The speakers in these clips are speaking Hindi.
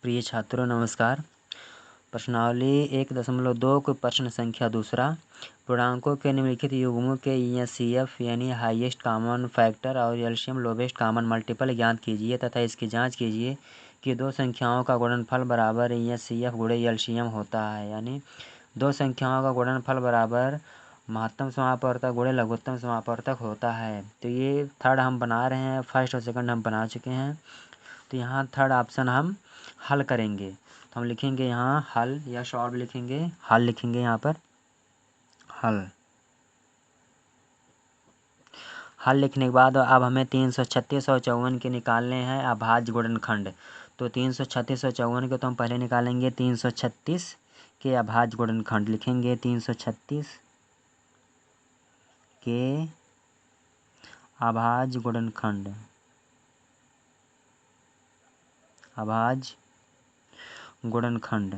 प्रिय छात्रों नमस्कार। प्रश्नावली 1.2 को प्रश्न संख्या दूसरा, पूर्णांकों के निम्नलिखित युग्मों के ECF यानी हाईएस्ट कॉमन फैक्टर और एलसीएम लोवेस्ट कॉमन मल्टीपल ज्ञात कीजिए तथा इसकी जांच कीजिए कि दो संख्याओं का गुणनफल बराबर ECF गुणे एलसीएम होता है। यानी दो संख्याओं का गुणनफल बराबर महत्तम समापवर्तक गुणे लघुत्तम समापवर्तक होता है। तो ये थर्ड हम बना रहे हैं, फर्स्ट और सेकंड हम बना चुके हैं। तो यहाँ थर्ड ऑप्शन हम हल करेंगे। तो हम लिखेंगे यहाँ हल या सॉल्व लिखेंगे, हल लिखेंगे यहाँ पर हल। हल लिखने के बाद अब हमें 336 और 54 के निकालने हैं अभाज्य गुणनखंड। तो 336 और 54 के तो हम पहले निकालेंगे 336 के अभाज्य गुणनखंड। लिखेंगे 336 के अभाज्य गुणनखंड, अभाज्य गुणनखंड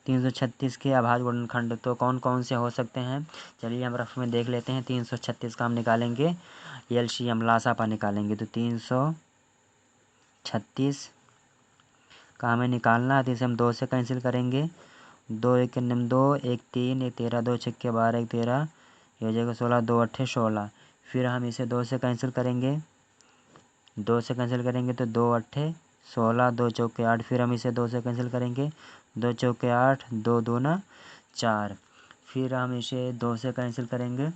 336 के अभाज्य गुणनखंड तो कौन कौन से हो सकते हैं, चलिए हम रफ में देख लेते हैं। 336 का हम निकालेंगे एलसीएम लासापा निकालेंगे। तो 336 का हमें निकालना है, तो इसे हम 2 से कैंसिल करेंगे। 2 1 2, 1 3, 1 13, 2 6 12, 1 13, ये हो जाएगा 16, 2 8 16। फिर हम इसे 2 से कैंसिल करेंगे, 2 से कैंसिल करेंगे तो 2 8 16, 2 चौके 8। फिर हम इसे 2 से कैंसिल करेंगे, 2 चौके 8, 2 दूना 4। फिर हम इसे 2 से कैंसिल करेंगे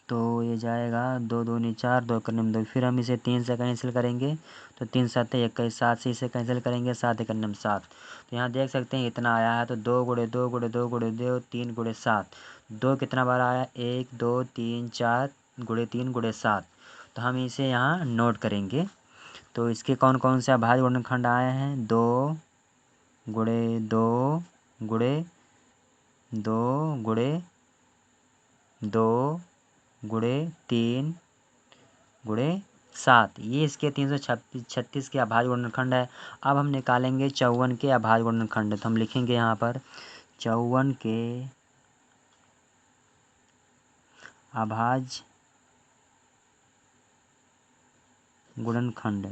तो ये जाएगा 2 दूनी 4, 2 एकम 2। फिर हम इसे 3 से कैंसिल करेंगे तो 3 7 21, 7 से इसे कैंसिल करेंगे, 7 एकम 7। तो यहाँ देख सकते हैं इतना आया है। तो 2 गुणे 2 गुणे 2 गुणे 2 3 गुणे 7, 2 कितना बार आया, 1 2 3 4 गुणे 3 गुणे 7। तो हम इसे यहाँ नोट करेंगे। तो इसके कौन कौन से अभाज्य गुणनखंड आए हैं, 2 गुणे 2 गुणे 2 गुणे 2 गुणे 3 गुणे 7, ये इसके 336 के अभाज्य गुणनखंड है। अब हम निकालेंगे 54 के अभाज्य गुणनखंड। तो हम लिखेंगे यहाँ पर 54 के अभाज्य गुणनखंड।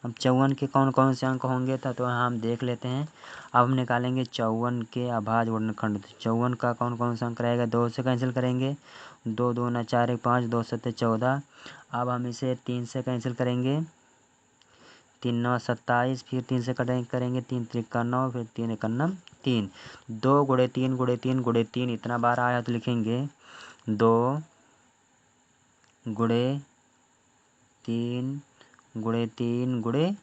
अब 54 के कौन कौन से अंक होंगे तो हम देख लेते हैं। अब हम निकालेंगे 54 के अभाज्य गुणनखंड। तो 54 का कौन कौन सा अंक रहेगा, 2 से कैंसिल करेंगे, 2 दूना 4 1 5, 2 7 14। अब हम इसे 3 से कैंसिल करेंगे, 3 9 27। फिर 3 से करेंगे, 3 3 9, फिर 3 एकम 3। 2 गुणे 3 गुणे 3 गुणे 3 इतना बार आया तो लिखेंगे 2 गुणे 3 गुणे 3 गुणे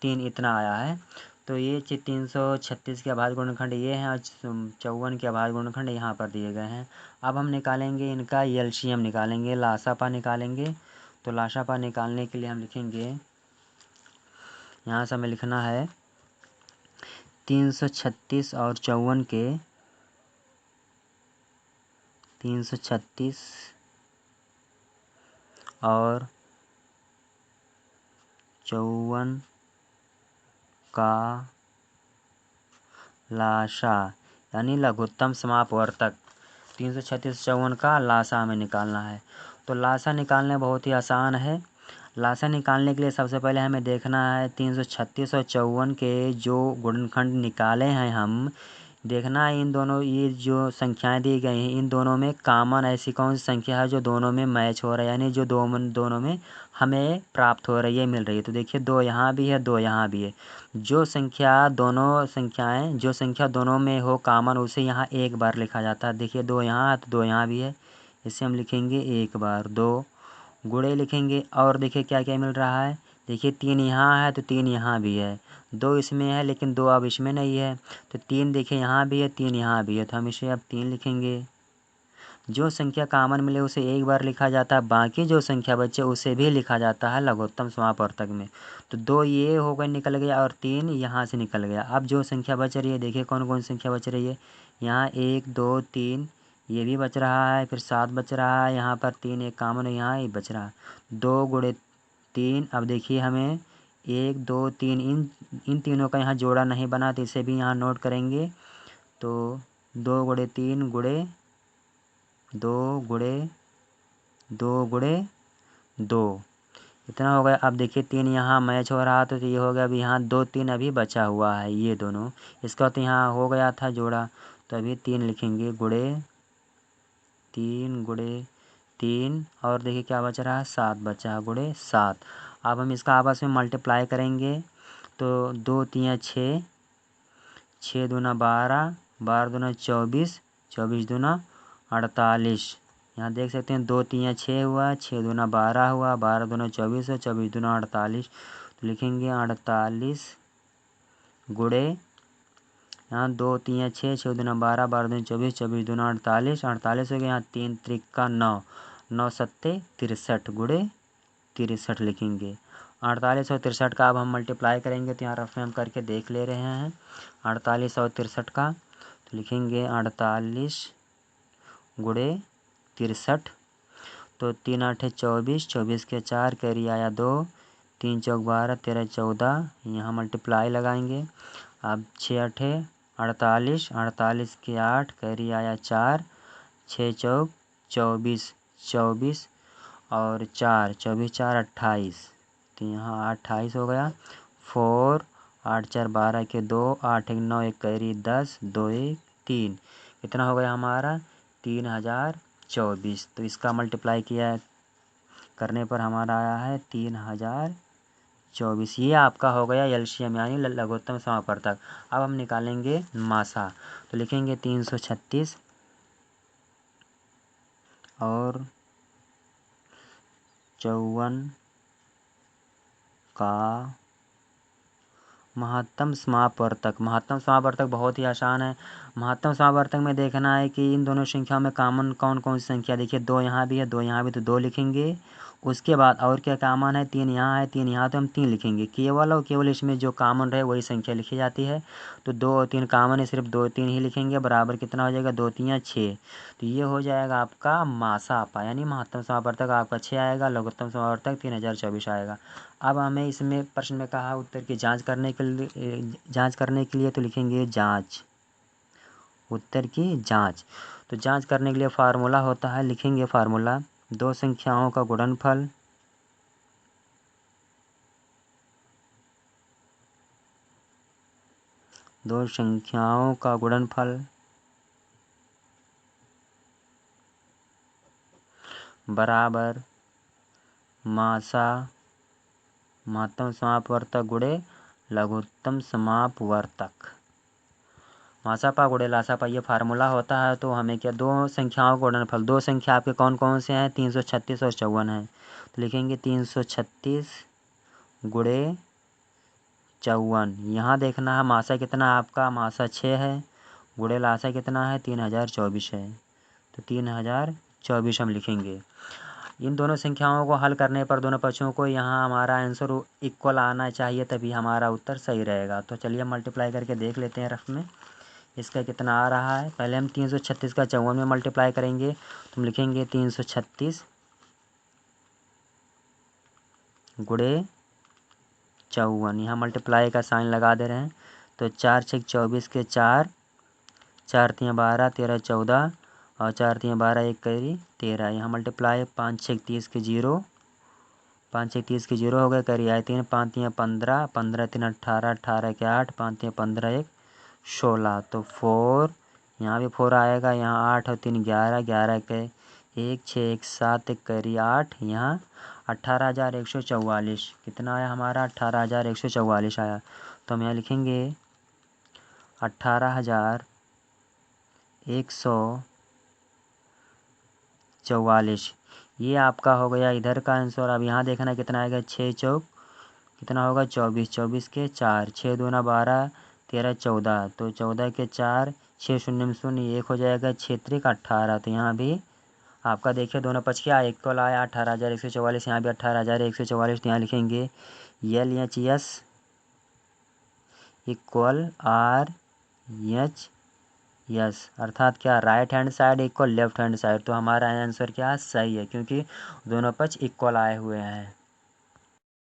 3 इतना आया है। तो ये 336 के अभाज्य गुणनखंड ये हैं और 54 के अभाज्य गुणनखंड यहाँ पर दिए गए हैं। अब हम निकालेंगे इनका एलसीएम निकालेंगे, लासापा निकालेंगे। तो लासापा निकालने के लिए हम लिखेंगे, यहाँ से हमें लिखना है 336 और 54 के 336 और 54 का लासा यानी लघुत्तम समापवर्तक। 336 54 का लासा हमें निकालना है। तो लासा निकालना बहुत ही आसान है। लासा निकालने के लिए सबसे पहले हमें देखना है 336 और 54 के जो गुणनखंड निकाले हैं हम, देखना है इन दोनों ये जो संख्याएं दी गई हैं इन दोनों में कॉमन ऐसी कौन सी संख्या है जो दोनों में मैच हो रहा है, यानी जो दोनों में हमें प्राप्त हो रही है, मिल रही है। तो देखिए 2 यहाँ भी है, 2 यहाँ भी है। जो संख्या दोनों में हो कॉमन उसे यहाँ एक बार लिखा जाता है। देखिए 2 यहाँ है तो 2 यहाँ भी है, इसे हम लिखेंगे एक बार। 2 गुणे लिखेंगे और देखिए क्या क्या मिल रहा है, देखिए 3 यहाँ है तो 3 यहाँ भी है, 2 इसमें है लेकिन 2 अब इसमें नहीं है। तो 3 देखिए यहाँ भी है, 3 यहाँ भी है, तो हम इसे अब 3 लिखेंगे। जो संख्या कॉमन मिले उसे एक बार लिखा जाता है, बाकी जो संख्या बचे उसे भी लिखा जाता है लघुत्तम समापवर्तक में। तो 2 ये हो गए निकल गया और 3 यहाँ से निकल गया। अब जो संख्या बच रही है देखिए कौन कौन संख्या बच रही है, यहाँ 1 2 3 ये भी बच रहा है, फिर 7 बच रहा है, यहाँ पर 3 एक कॉमन है, यहाँ ये बच रहा है 2 गुणे 3। अब देखिए हमें 1 2 3 इन तीनों का यहाँ जोड़ा नहीं बना तो इसे भी यहाँ नोट करेंगे। तो 2 गुणे 3 गुणे 2 गुणे 2 इतना हो गया। अब देखिए 3 यहाँ मैच हो रहा तो ये हो गया। अभी यहाँ 2 3 अभी बचा हुआ है ये दोनों, इसका तो यहाँ हो गया था जोड़ा, तो अभी 3 लिखेंगे गुणे 3 और देखिए क्या बच रहा है 7 बचा है गुणे 7। अब हम इसका आपस में मल्टीप्लाई करेंगे तो 2 3 6, 6 दूना 12, 12 दूना 24, 24 दूना 48। यहाँ देख सकते हैं 2 3 6 हुआ, 6 दूना 12 हुआ, 12 दूना 24 है, 24 दूना 48। तो लिखेंगे 48 गुणे यहाँ 2 3 6, 6 दूना 12, 12 दूना 24, 24 दूना 48, 48 हो गया। यहाँ 3 त्रिका 9, 9 सत्ते 63 गुणे 63 लिखेंगे। 48 और 63 का अब हम मल्टीप्लाई करेंगे तो यहाँ रफ में हम करके देख ले रहे हैं 48 और 63 का। तो लिखेंगे 48 गुणे 63। तो 3 8 24, 24 के 4 कैरी आया 2, 3 चौक 12, 13 14, यहाँ मल्टीप्लाई लगाएंगे। अब 6 8 48, 48 के 8 कैरी आया 4, 6 चौक 24, 24 और 4 24 4 28, तो यहाँ 28 हो गया। 4 8 4 12 के 2, 8 1 9 1 कैरी 10, 2 1 3, कितना हो गया हमारा 3024। तो इसका मल्टीप्लाई किया करने पर हमारा आया है 3024। ये आपका हो गया एलसीएम यानी लघुत्तम समापवर्तक। अब हम निकालेंगे मासा, तो लिखेंगे 336 और 54 का महत्तम समापवर्तक। महत्तम समापवर्तक बहुत ही आसान है। महत्तम समापवर्तक में देखना है कि इन दोनों संख्याओं में कॉमन कौन कौन सी संख्या। देखिए 2 यहाँ भी है, 2 यहाँ भी, तो 2 लिखेंगे। उसके बाद और क्या कॉमन है, 3 यहाँ है, 3 यहाँ, तो हम 3 लिखेंगे। केवल और केवल इसमें जो कॉमन रहे वही संख्या लिखी जाती है। तो 2 और 3 कॉमन है, सिर्फ 2 3 ही लिखेंगे। बराबर कितना हो जाएगा 2 3 6, तो ये हो जाएगा आपका मासापा यानी महत्तम समापवर्तक आपका 6 आएगा। लघुत्तम समापवर्तक 3024 आएगा। अब हमें इसमें प्रश्न में कहा उत्तर की जांच करने के लिए तो लिखेंगे जांच, उत्तर की जांच। तो जांच करने के लिए फार्मूला होता है, लिखेंगे फार्मूला 2 संख्याओं का गुणनफल बराबर मासा महत्तम समापवर्तक गुणे लघुत्तम समापवर्तक। मासापा गुणे लासापा ये फार्मूला होता है। तो हमें क्या 2 संख्याओं का गुणनफल, 2 संख्या आपके कौन कौन से हैं 336 और 54 हैं। तो लिखेंगे 336 गुणे 54। यहाँ देखना है मासा कितना आपका, मासा 6 है, गुणे लासा कितना है 3024 है, तो 3024 हम लिखेंगे। इन दोनों संख्याओं को हल करने पर दोनों पक्षों को यहाँ हमारा आंसर इक्वल आना चाहिए, तभी हमारा उत्तर सही रहेगा। तो चलिए मल्टीप्लाई करके देख लेते हैं रफ में इसका कितना आ रहा है। पहले हम 336 का 54 में मल्टीप्लाई करेंगे, तो हम लिखेंगे 336 गुणे 54। यहाँ मल्टीप्लाई का साइन लगा दे रहे हैं। तो 4 6 24 के 4, 4 3 12, 13 14 और 4 3 12 1 कैरी 13। यहाँ मल्टीप्लाई 5 6 30 के 0, 5 6 30 के 0 हो गए, कैरी आए 3, 5 3 15, 15 3 18, 18 के 8, 5 3 15 1 16, तो 4 यहाँ भी 4 आएगा। यहाँ 8 और 3 11, 11 के 1 6 1 7 1 कैरी 8, यहाँ 18,144 कितना आया हमारा 18,144 आया। तो हम यहाँ लिखेंगे 18,144। ये आपका हो गया इधर का आंसर। अब यहाँ देखना कितना आएगा 6 चौक कितना होगा 24, 24 के 4, 6 दूना 12, 13 14, तो 14 के 4, 6 0 0 1 हो जाएगा, 6 3 18। तो यहाँ भी आपका देखिए दोनों पक्ष क्या इक्वल आया 18,144, यहाँ भी 18,144। तो यहाँ लिखेंगे LHS इक्वल RHS, अर्थात क्या right hand side equal left hand side. तो हमारा आंसर क्या सही है क्योंकि दोनों पक्ष इक्वल आए हुए हैं।